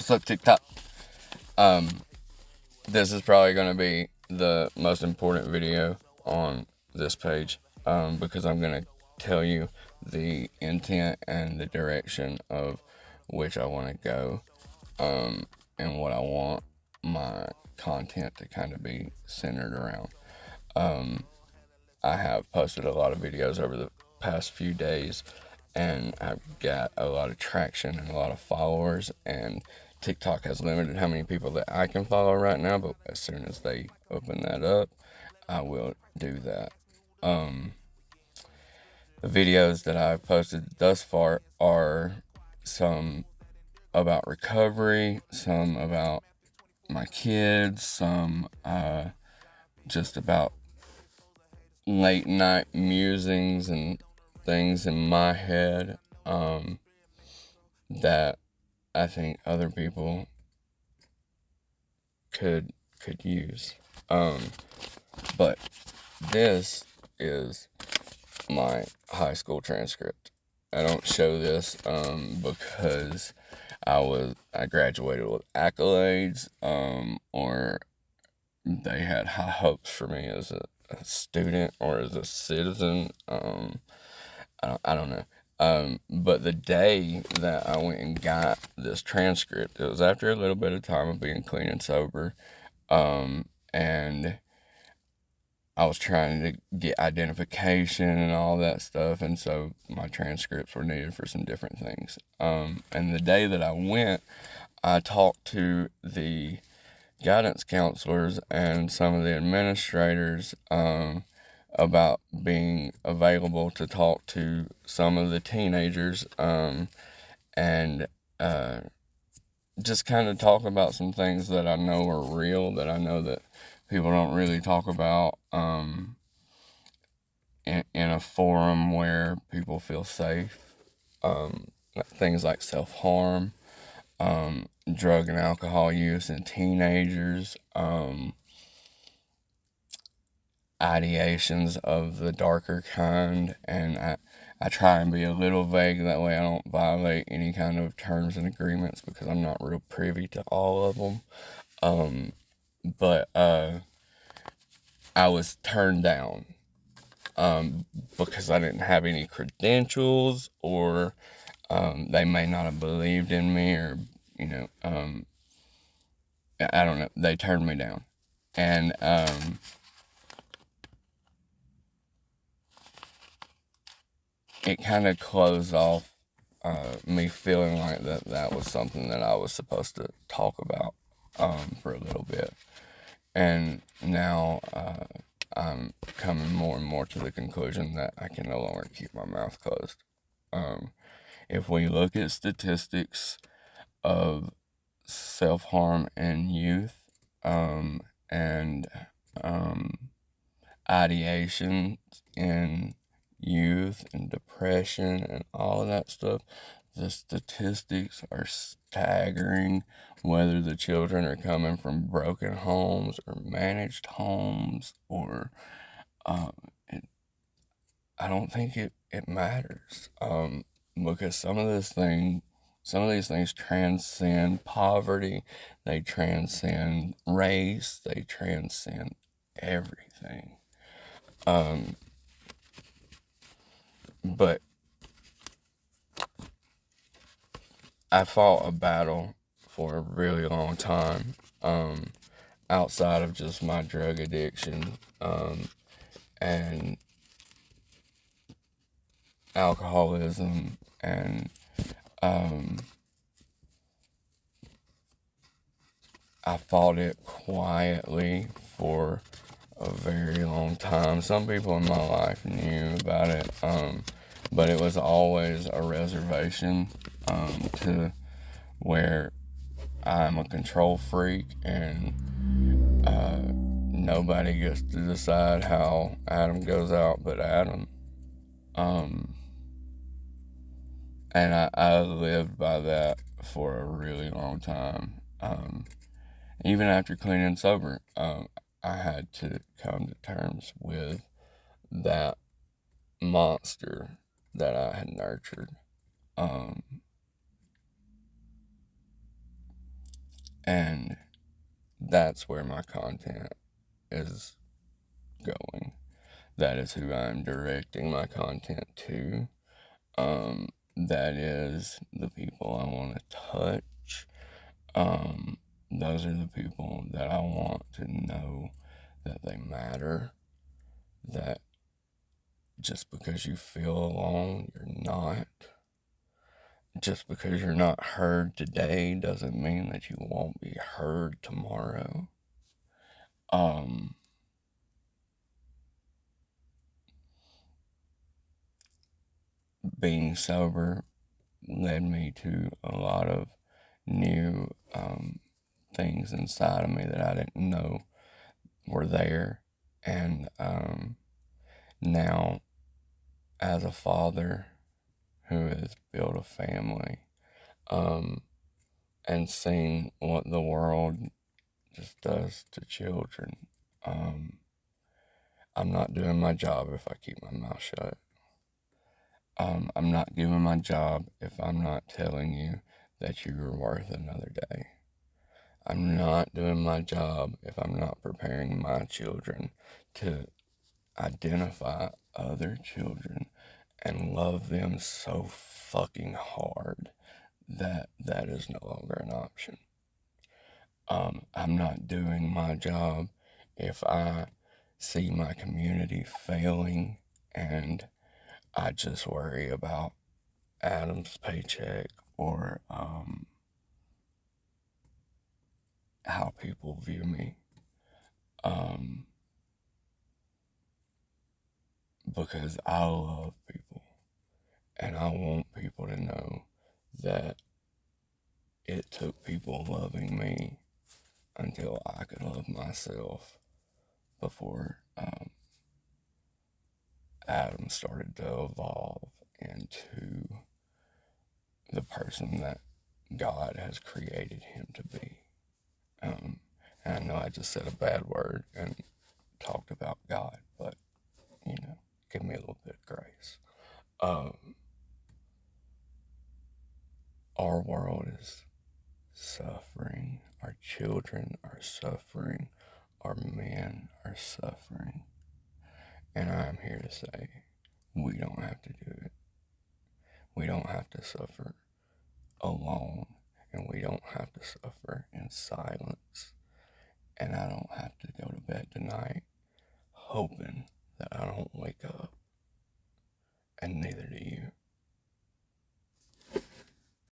What's up, TikTok? Um, this is probably going to be the most important video on this page, because I'm going to tell you the intent and the direction of which I want to go, and what I want my content to kind of be centered around. I have posted a lot of videos over the past few days, and I've got a lot of traction and a lot of followers, and TikTok has limited how many people that I can follow right now, but as soon as they open that up, I will do that. The videos that I've posted thus far are some about recovery, some about my kids, some just about late night musings and things in my head, that I think other people could use. But this is my high school transcript. I don't show this because I graduated with accolades, or they had high hopes for me as a student or as a citizen. I don't know. But the day that I went and got this transcript, it was after a little bit of time of being clean and sober, and I was trying to get identification and all that stuff, and so my transcripts were needed for some different things. And the day that I went, I talked to the guidance counselors and some of the administrators, about being available to talk to some of the teenagers, and just kind of talk about some things that I know are real, that I know that people don't really talk about, in a forum where people feel safe. Things like self-harm, drug and alcohol use in teenagers, ideations of the darker kind, and I try and be a little vague, that way I don't violate any kind of terms and agreements, because I'm not real privy to all of them. But I was turned down, because I didn't have any credentials, or they may not have believed in me, or, I don't know, they turned me down. And it kind of closed off me feeling like that was something that I was supposed to talk about, for a little bit. And now I'm coming more and more to the conclusion that I can no longer keep my mouth closed. If we look at statistics of self-harm in youth, and ideation in youth, and depression and all of that stuff, the statistics are staggering, whether the children are coming from broken homes or managed homes, or it, I don't think it matters, because some of these things transcend poverty, they transcend race, they transcend everything. But I fought a battle for a really long time, outside of just my drug addiction, and alcoholism, and I fought it quietly for a very long time. Some people in my life knew about it, but it was always a reservation, to where I'm a control freak, and nobody gets to decide how Adam goes out but Adam. And I lived by that for a really long time. Even after clean and sober, I had to come to terms with that monster that I had nurtured. And that's where my content is going. That is who I'm directing my content to. That is the people I want to touch. Those are the people that I want to know that they matter. That just because you feel alone, you're not. Just because you're not heard today doesn't mean that you won't be heard tomorrow. Being sober led me to a lot of new things inside of me that I didn't know were there. And now, as a father who has built a family, and seen what the world just does to children, I'm not doing my job if I keep my mouth shut. I'm not doing my job if I'm not telling you that you're worth another day. I'm not doing my job if I'm not preparing my children to identify other children and love them so fucking hard that that is no longer an option. I'm not doing my job if I see my community failing and I just worry about Adam's paycheck or how people view me. Because I love people and I want people to know that it took people loving me until I could love myself before Adam started to evolve into the person that God has created him to be. And I know I just said a bad word and talked about God, but, give me a little bit of grace. Our world is suffering. Our children are suffering. Our men are suffering. And I'm here to say, we don't have to do it. We don't have to suffer alone. And we don't have to suffer in silence. And I don't have to go to bed tonight hoping that I don't wake up. And neither do you.